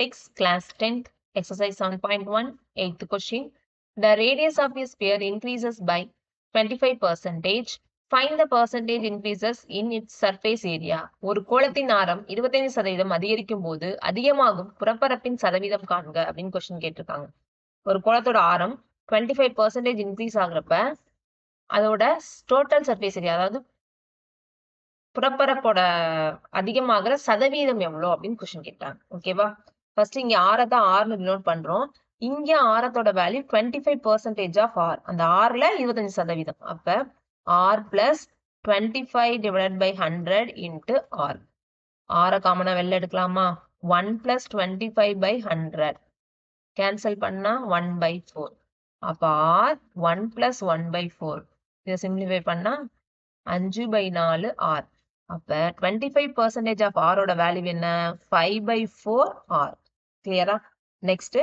Mathematics, class 10th, exercise 7.1, 8th question. The radius of a sphere increases by 25%. Find the percentage increases in its surface area. ஒரு கோளத்தின் ஆரம் 25% அதிகரிக்கும் போது அதிகமாகும் புறப்பரப்பின் சதவீதம் காண்க அப்படின்னு கொஸ்டின் கேட்டிருக்காங்க. ஒரு கோளத்தோட ஆரம் 25% இன்க்ரீஸ் ஆகுறப்ப அதோட டோட்டல் சர்ஃபேஸ் ஏரியா, அதாவது புறப்பரப்போட அதிகமாகிற சதவீதம் எவ்வளோ அப்படின்னு கொஸ்டின் கேட்டாங்க. ஓகேவா? ஃபர்ஸ்ட் இங்க ஆரத்தை ஆர்னு டினோட் பண்றோம். இங்க ஆரத்தோட வேல்யூ 25% ஆஃப் ஆர். அந்த ஆர்ல 25%. அப்ப r plus 25 divided by 100 into r. ஆரை காமனா வெளில எடுக்கலாமா? 1 பிளஸ் 25 பை 100 கேன்சல் பண்ணா 1 பை 4. அப்ப ஆர் 1 பிளஸ் 1 பை 4. இதை சிம்பிளிஃபை பண்ணா 5 பை 4 ஆர். அப்ப 25% ஆஃப் ஆரோட வேல்யூ என்ன? 5 by 4 ஆர். கிளியரா? நெக்ஸ்ட்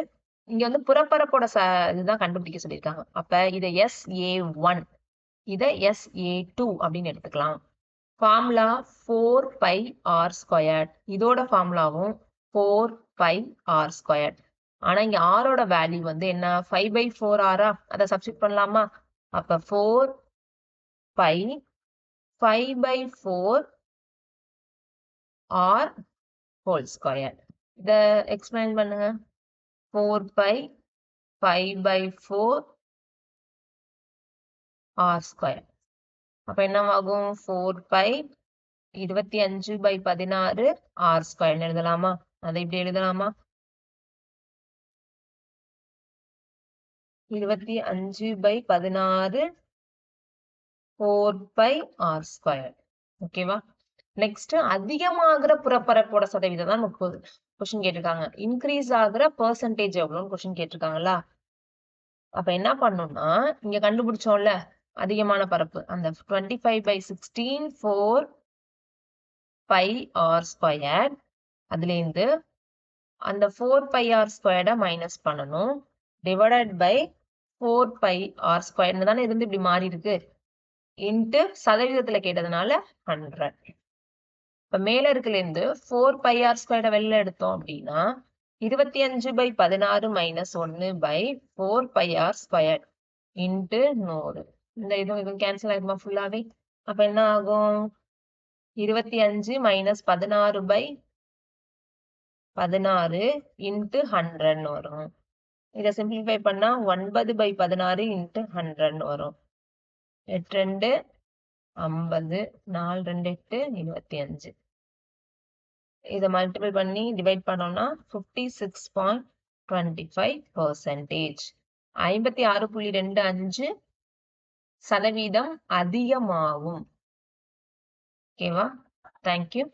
இங்க வந்து புறப்பரப்போட இதுதான் கண்டுபிடிக்க சொல்லியிருக்காங்க. அப்ப இதை SA1, இதை SA2 அப்படின்னு எடுத்துக்கலாம். Formula 4 by r squared. இதோட ஃபார்முலாவும் 4 பை ஆர் ஸ்கொயர்ட். ஆனா இங்க ஆரோட வேல்யூ வந்து என்ன? 5 by 4 ஆரா? அதை சப்ஸ்டிட் பண்ணலாமா? அப்ப 4 by 5 by 4 r whole square. இதை எக்ஸ்பிளைன் பண்ணுங்க. 4 பை 5 by 4 ஆர் ஸ்கொயர். அப்ப என்னவாகும்? 4 பை 25 by 16 ஆர் ஸ்கொயர் எழுதலாமா? அதை இப்படி எழுதலாமா? 25 by 16 4 பை ஆர் ஸ்கொயர். ஓகேவா? நெக்ஸ்ட் அதிகமாகிற புறப்பரப்போட சதவீதம் தான் 30 கொஸ்டின் கேட்டிருக்காங்க. இன்க்ரீஸ் ஆகுற பெர்சன்டேஜ் எவ்வளோன்னு கொஸ்டின் கேட்டிருக்காங்களா? அப்ப என்ன பண்ணணும்னா இங்க கண்டுபிடிச்சோம்ல அதிகமான பரப்பு, அந்த 25 by 16 4 பை ஆர் ஸ்கொயர், அதுல இருந்து அந்த 4 பை ஆர் ஸ்கொயர்டை மைனஸ் பண்ணணும். டிவைடட் பை 4 பை ஆர் ஸ்கொயர்னு தானே இருந்து இப்படி மாறி இருக்கு. இன்ட்டு சதவீதத்துல கேட்டதுனால 100. இப்ப மேல இருக்குல இருந்து 4 பை ஆர் ஸ்கொயர்டை வெளில எடுத்தோம் அப்படின்னா 25 by 16 minus 1 by 4 by r square into 100. இந்த இதுவும் கேன்சல் ஆகுமா ஃபுல்லாவே? அப்ப என்ன ஆகும்? 25 மைனஸ் 16 by 16 இன்ட்டு 100 வரும். இதை சிம்பிளிஃபை பண்ணா 9 by 16 இன்ட்டு 100 வரும். 8 2 50, 4 2 8 25. இதை மல்டிபிள் பண்ணி டிவைட் பண்ணோம்னா 56.25%. 56.25% அதிகமாகும். ஓகேவா? தேங்க்யூ.